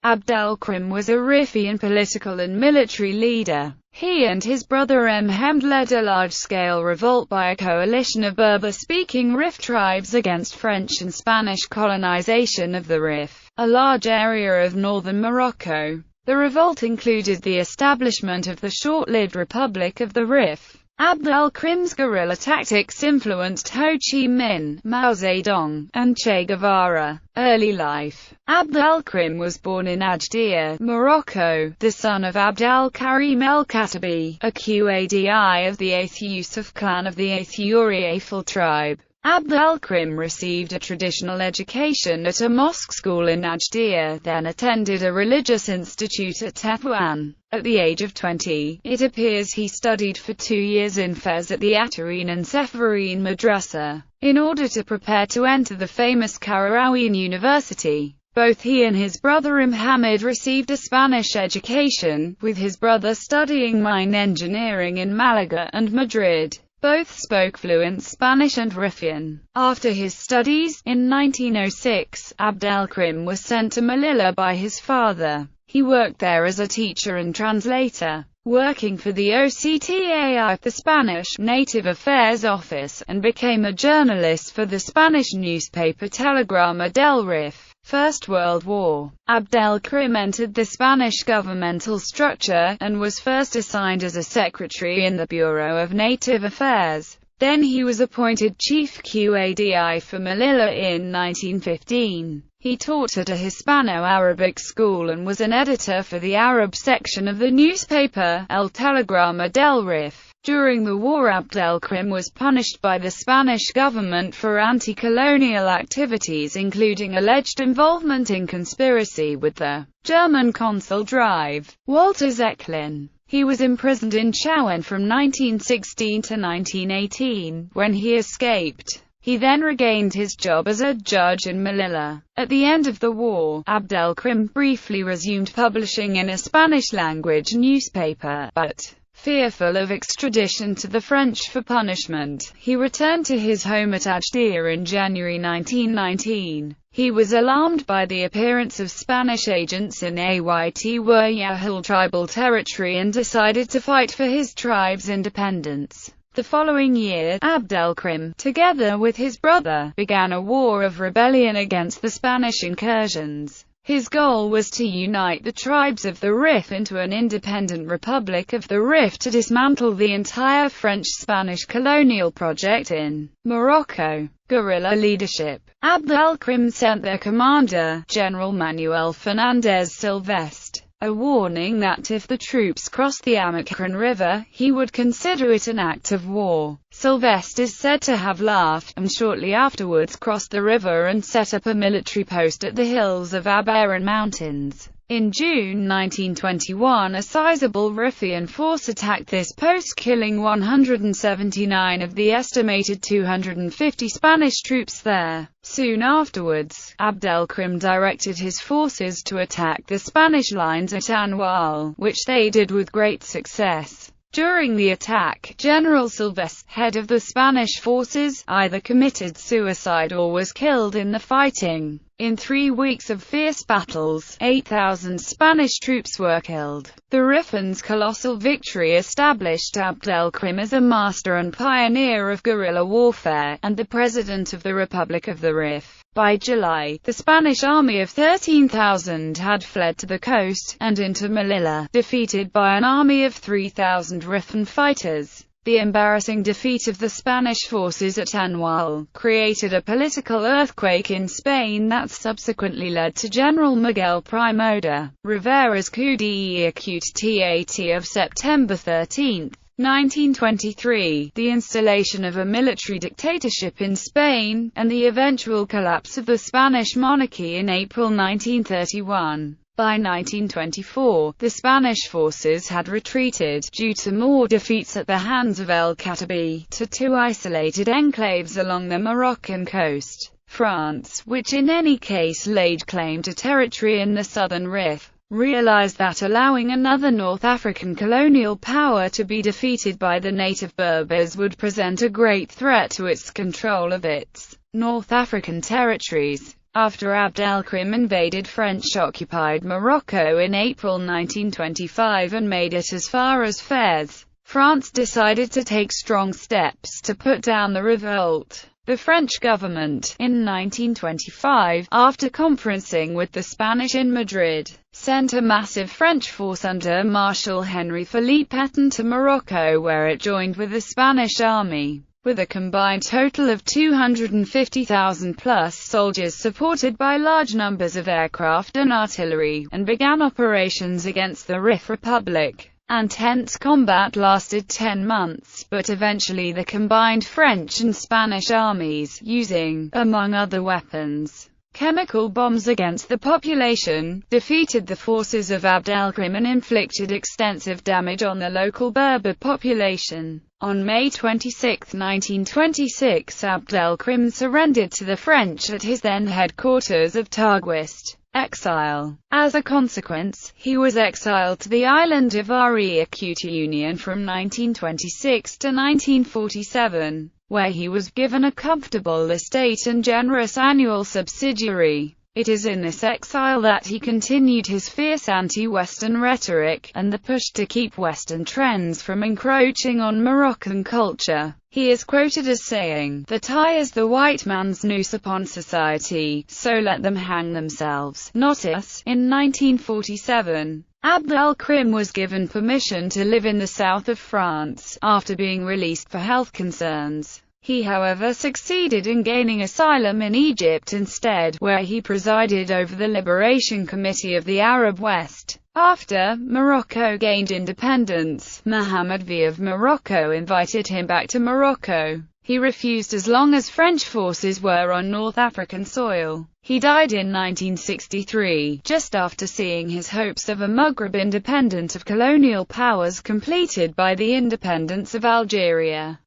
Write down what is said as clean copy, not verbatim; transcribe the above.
Abd el-Krim was a Riffian political and military leader. He and his brother Mehmed led a large-scale revolt by a coalition of Berber-speaking Rif tribes against French and Spanish colonization of the Rif, a large area of northern Morocco. The revolt included the establishment of the short-lived Republic of the Rif. Abd el-Krim's guerrilla tactics influenced Ho Chi Minh, Mao Zedong, and Che Guevara. Early life. Abd el-Krim was born in Agadir, Morocco, the son of Abd al-Karim el-Khattabi, a Qadi of the 8th Yusuf clan of the 8th Uri tribe. Abd el-Krim received a traditional education at a mosque school in Agadir, then attended a religious institute at Tetuan. At the age of 20, it appears he studied for 2 years in Fez at the Attribution and Seferin Madrasa, in order to prepare to enter the famous Qarawiyyin University. Both he and his brother Mohammed received a Spanish education, with his brother studying mine engineering in Malaga and Madrid. Both spoke fluent Spanish and Riffian. After his studies, in 1906, Abd el-Krim was sent to Melilla by his father. He worked there as a teacher and translator, working for the OCTAI, the Spanish Native Affairs Office, and became a journalist for the Spanish newspaper Telegrama del Rif. First World War. Abd el-Krim entered the Spanish governmental structure, and was first assigned as a secretary in the Bureau of Native Affairs. Then he was appointed chief Qadi for Melilla in 1915. He taught at a Hispano-Arabic school and was an editor for the Arab section of the newspaper, El Telegrama del Rif. During the war, Abd el-Krim was punished by the Spanish government for anti-colonial activities, including alleged involvement in conspiracy with the German consul Drive, Walter Zeppelin. He was imprisoned in Chauen from 1916 to 1918, when he escaped. He then regained his job as a judge in Melilla. At the end of the war, Abd el-Krim briefly resumed publishing in a Spanish-language newspaper, but fearful of extradition to the French for punishment, he returned to his home at Agadir in January 1919. He was alarmed by the appearance of Spanish agents in Aytwayahul tribal territory and decided to fight for his tribe's independence. The following year, Abd el-Krim, together with his brother, began a war of rebellion against the Spanish incursions. His goal was to unite the tribes of the Rif into an independent Republic of the Rif to dismantle the entire French-Spanish colonial project in Morocco. Guerrilla leadership. Abd el-Krim sent their commander, General Manuel Fernández Silvestre, a warning that if the troops crossed the Amacran River, he would consider it an act of war. Silvestre is said to have laughed, and shortly afterwards crossed the river and set up a military post at the hills of Abaran Mountains. In June 1921, a sizable Riffian force attacked this post, killing 179 of the estimated 250 Spanish troops there. Soon afterwards, Abd el-Krim directed his forces to attack the Spanish lines at Anwal, which they did with great success. During the attack, General Silvestre, head of the Spanish forces, either committed suicide or was killed in the fighting. In 3 weeks of fierce battles, 8,000 Spanish troops were killed. The Riffians' colossal victory established Abd el-Krim as a master and pioneer of guerrilla warfare, and the president of the Republic of the Rif. By July, the Spanish army of 13,000 had fled to the coast, and into Melilla, defeated by an army of 3,000 Riffian fighters. The embarrassing defeat of the Spanish forces at Anwal created a political earthquake in Spain that subsequently led to General Miguel Primo de Rivera's coup d'état of September 13, 1923, the installation of a military dictatorship in Spain, and the eventual collapse of the Spanish monarchy in April 1931. By 1924, the Spanish forces had retreated, due to more defeats at the hands of el-Khattabi, to 2 isolated enclaves along the Moroccan coast. France, which in any case laid claim to territory in the southern Rif, realized that allowing another North African colonial power to be defeated by the native Berbers would present a great threat to its control of its North African territories. After Abd el-Krim invaded French-occupied Morocco in April 1925 and made it as far as Fez, France decided to take strong steps to put down the revolt. The French government, in 1925, after conferencing with the Spanish in Madrid, sent a massive French force under Marshal Henri Philippe Pétain to Morocco, where it joined with the Spanish army, with a combined total of 250,000 plus soldiers supported by large numbers of aircraft and artillery, and began operations against the Rif Republic. Intense combat lasted 10 months, but eventually the combined French and Spanish armies, using, among other weapons, chemical bombs against the population, defeated the forces of Abd el-Krim and inflicted extensive damage on the local Berber population. On May 26, 1926, Abd el-Krim surrendered to the French at his then headquarters of Targwist. Exile. As a consequence, he was exiled to the island of Union from 1926 to 1947, where he was given a comfortable estate and generous annual subsidiary. It is in this exile that he continued his fierce anti-Western rhetoric, and the push to keep Western trends from encroaching on Moroccan culture. He is quoted as saying, "The tie is the white man's noose upon society, so let them hang themselves, not us." In 1947, Abd el-Krim was given permission to live in the south of France, after being released for health concerns. He however succeeded in gaining asylum in Egypt instead, where he presided over the Liberation Committee of the Arab West. After Morocco gained independence, Mohammed V of Morocco invited him back to Morocco. He refused as long as French forces were on North African soil. He died in 1963, just after seeing his hopes of a Maghreb independent of colonial powers completed by the independence of Algeria.